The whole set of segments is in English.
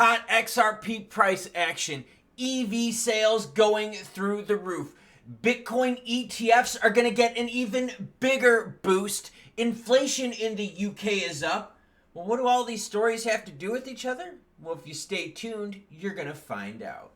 Hot XRP price action. EV sales going through the roof. Bitcoin ETFs are going to get an even bigger boost. Inflation in the UK is up. Well, what do all these stories have to do with each other? Well, if you stay tuned, you're going to find out.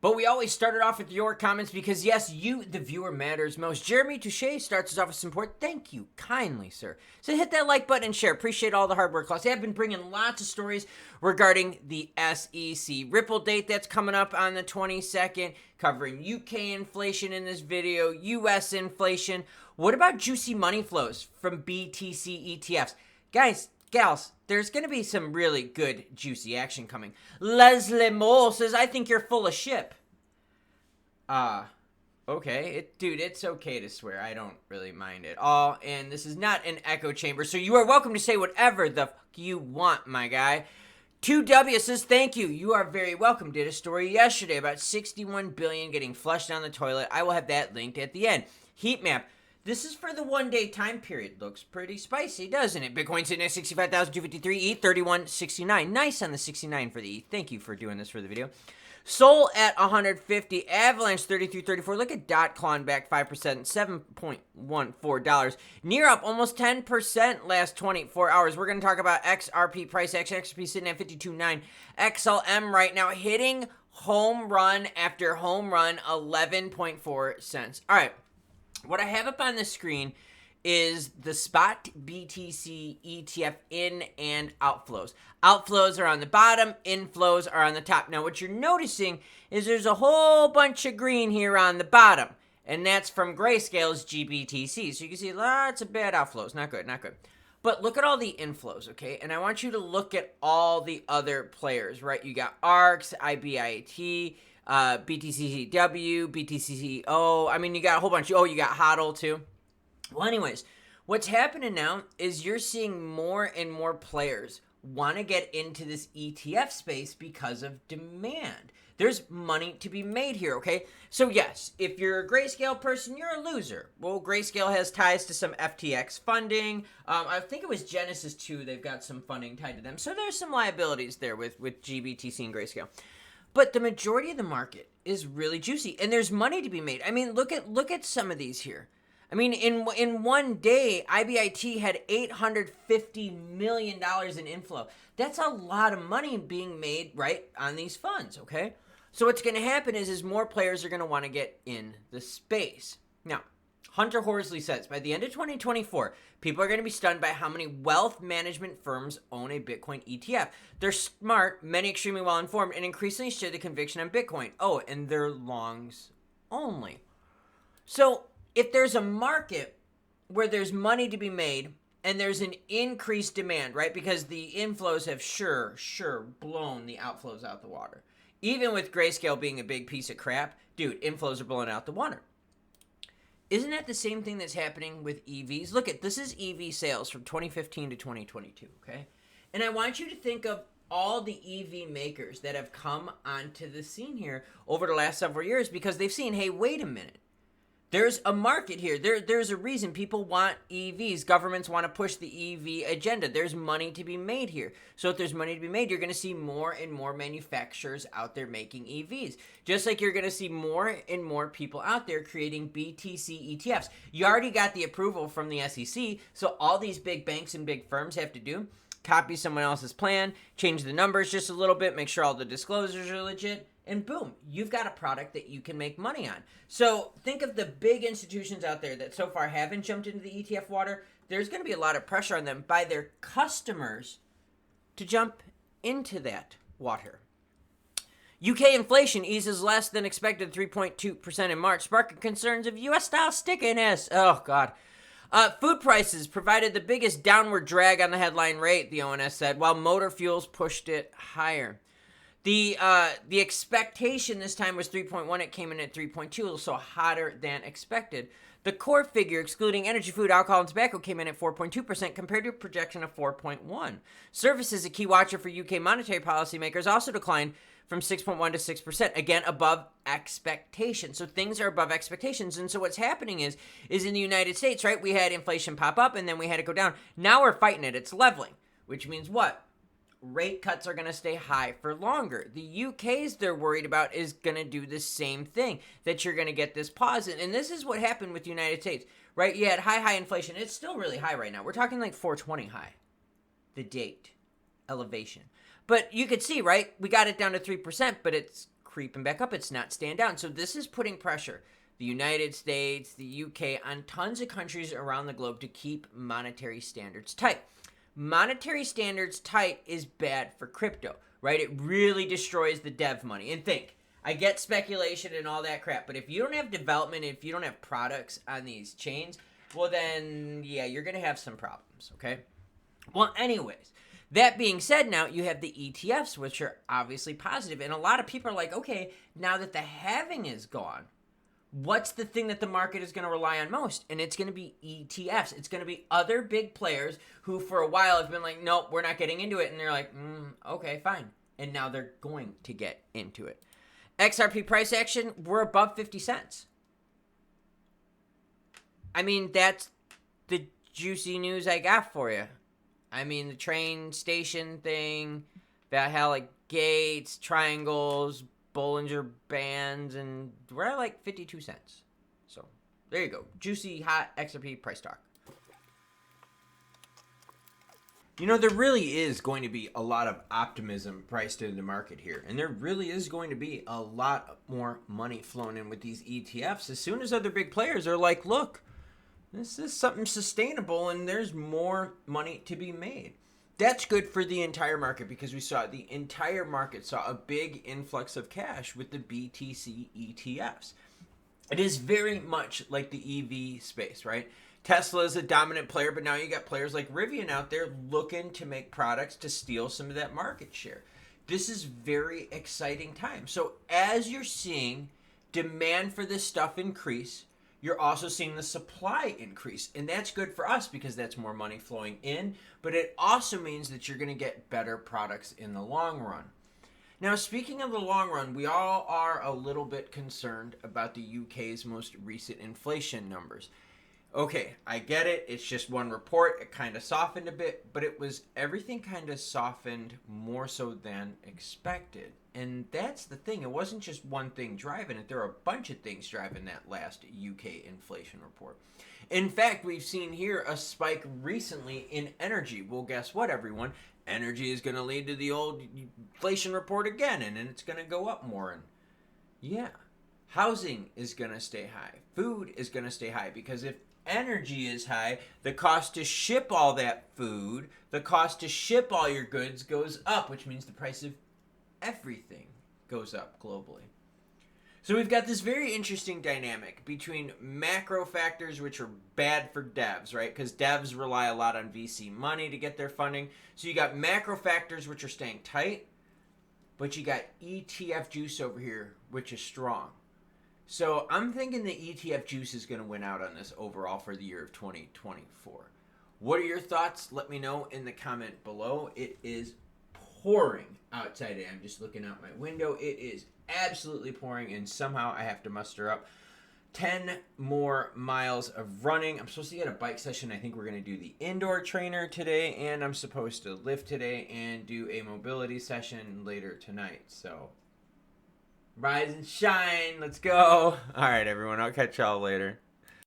But we always started off with your comments because, yes, you, the viewer, matters most. Jeremy Touche starts us off with support. Thank you kindly, sir. So hit that like button and share. Appreciate all the hard work. Plus, I've been bringing lots of stories regarding the SEC Ripple date that's coming up on the 22nd, covering UK inflation in this video, US inflation. What about juicy money flows from BTC ETFs? Guys, gals, there's going to be some really good, juicy action coming. Leslie Mole says, I think you're full of shit. Okay. Dude, it's okay to swear. I don't really mind at all. And this is not an echo chamber, so you are welcome to say whatever the fuck you want, my guy. 2W says, thank you. You are very welcome. Did a story yesterday about 61 billion getting flushed down the toilet. I will have that linked at the end. Heat map. This is for the one-day time period. Looks pretty spicy, doesn't it? Bitcoin sitting at 65,253, ETH 3169. Nice on the 69 for the ETH. Thank you for doing this for the video. Sol at 150, Avalanche 33.34. Look at Dot clawing back 5%, $7.14. Near up almost 10% last 24 hours. We're going to talk about XRP price action. XRP sitting at 52.9. XLM right now hitting home run after home run, 11.4 cents. All right. What I have up on the screen is the spot BTC ETF in and outflows. Outflows are on the bottom, inflows are on the top. Now, what you're noticing is there's a whole bunch of green here on the bottom, and that's from Grayscale's GBTC. So you can see lots of bad outflows. Not good, not good. But look at all the inflows, okay? And I want you to look at all the other players, right? You got ARX, IBIT, BTCCW, BTCCO. I mean, you got a whole bunch. Oh, you got HODL too. Well, anyways, what's happening now is you're seeing more and more players want to get into this ETF space because of demand. There's money to be made here, okay? So yes, if you're a Grayscale person, you're a loser. Well, Grayscale has ties to some FTX funding. I think it was Genesis too. They've got some funding tied to them. So there's some liabilities there with GBTC and Grayscale. But the majority of the market is really juicy, and there's money to be made. I mean, look at some of these here. I mean, in one day, IBIT had $850 million in inflow. That's a lot of money being made, right, on these funds, okay? So what's going to happen is more players are going to want to get in the space. Now, Hunter Horsley says, by the end of 2024, people are going to be stunned by how many wealth management firms own a Bitcoin ETF. They're smart, many extremely well-informed, and increasingly share the conviction on Bitcoin. Oh, and they're longs only. So if there's a market where there's money to be made and there's an increased demand, right, because the inflows have sure blown the outflows out the water. Even with Grayscale being a big piece of crap, dude, inflows are blowing out the water. Isn't that the same thing that's happening with EVs? Look at this is EV sales from 2015 to 2022, okay? And I want you to think of all the EV makers that have come onto the scene here over the last several years because they've seen, hey, wait a minute. There's a market here. There's a reason people want EVs. Governments want to push the EV agenda. There's money to be made here. So if there's money to be made, you're going to see more and more manufacturers out there making EVs. Just like you're going to see more and more people out there creating BTC ETFs. You already got the approval from the SEC, so all these big banks and big firms have to do, copy someone else's plan, change the numbers just a little bit, make sure all the disclosures are legit, and boom, you've got a product that you can make money on. So think of the big institutions out there that so far haven't jumped into the ETF water. There's going to be a lot of pressure on them by their customers to jump into that water. UK inflation eases less than expected, 3.2% in March, sparking concerns of US-style stickiness. Oh, God. Food prices provided the biggest downward drag on the headline rate, the ONS said, while motor fuels pushed it higher. The expectation this time was 3.1. It came in at 3.2, so hotter than expected. The core figure, excluding energy, food, alcohol, and tobacco, came in at 4.2% compared to a projection of 4.1. Services, a key watcher for UK monetary policymakers, also declined from 6.1 to 6%, again above expectation. So things are above expectations. And so what's happening is in the United States, right, we had inflation pop up and then we had it go down. Now we're fighting it. It's leveling, which means what? rate cuts are going to stay high for longer. The UK's they're worried about is going to do the same thing, that you're going to get this pause. And this is what happened with the United States, right? You had high inflation. It's still really high right now. We're talking like 420 high. The date. Elevation. But you could see, right? We got it down to 3%, but it's creeping back up. It's not staying down. So this is putting pressure. The United States, the UK, on tons of countries around the globe to keep monetary standards tight. Monetary standards tight is bad for crypto, right? It really destroys the dev money. And think, I get speculation and all that crap, but if you don't have development, if you don't have products on these chains, well then, yeah, you're going to have some problems, okay? Well, anyways, that being said, now you have the ETFs, which are obviously positive, and a lot of people are like, okay, now that the halving is gone, what's the thing that the market is going to rely on most? And it's going to be ETFs. It's going to be other big players who for a while have been like, nope, we're not getting into it. And they're like, okay, fine. And now they're going to get into it. XRP price action, we're above 50 cents. I mean, that's the juicy news I got for you. I mean, the train station thing, Valhalla gates, triangles, Bollinger Bands, and we're at like 52 cents. So there you go. Juicy, hot XRP price talk. You know, there really is going to be a lot of optimism priced into the market here. And there really is going to be a lot more money flowing in with these ETFs as soon as other big players are like, look, this is something sustainable and there's more money to be made. That's good for the entire market because we saw the entire market saw a big influx of cash with the BTC ETFs. It is very much like the EV space, right? Tesla is a dominant player, but now you got players like Rivian out there looking to make products to steal some of that market share. This is very exciting time. So as you're seeing demand for this stuff increase, you're also seeing the supply increase. And that's good for us because that's more money flowing in. But it also means that you're going to get better products in the long run. Now, speaking of the long run, we all are a little bit concerned about the UK's most recent inflation numbers. Okay, I get it. It's just one report. It kind of softened a bit, but everything kind of softened more so than expected. And that's the thing. It wasn't just one thing driving it. There are a bunch of things driving that last UK inflation report. In fact, we've seen here a spike recently in energy. Well, guess what, everyone? Energy is going to lead to the old inflation report again, and then it's going to go up more. And yeah, housing is going to stay high. Food is going to stay high because if energy is high, the cost to ship all that food, the cost to ship all your goods goes up, which means the price of everything goes up globally. So we've got this very interesting dynamic between macro factors, which are bad for devs, right? Because devs rely a lot on VC money to get their funding. So you got macro factors, which are staying tight, but you got ETF juice over here, which is strong. So I'm thinking the ETF juice is going to win out on this overall for the year of 2024. What are your thoughts? Let me know in the comment below. It is pouring outside today. I'm just looking out my window. It is absolutely pouring, and somehow I have to muster up 10 more miles of running. I'm supposed to get a bike session. I think we're going to do the indoor trainer today, and I'm supposed to lift today and do a mobility session later tonight. So rise and shine. Let's go. All right, everyone. I'll catch y'all later.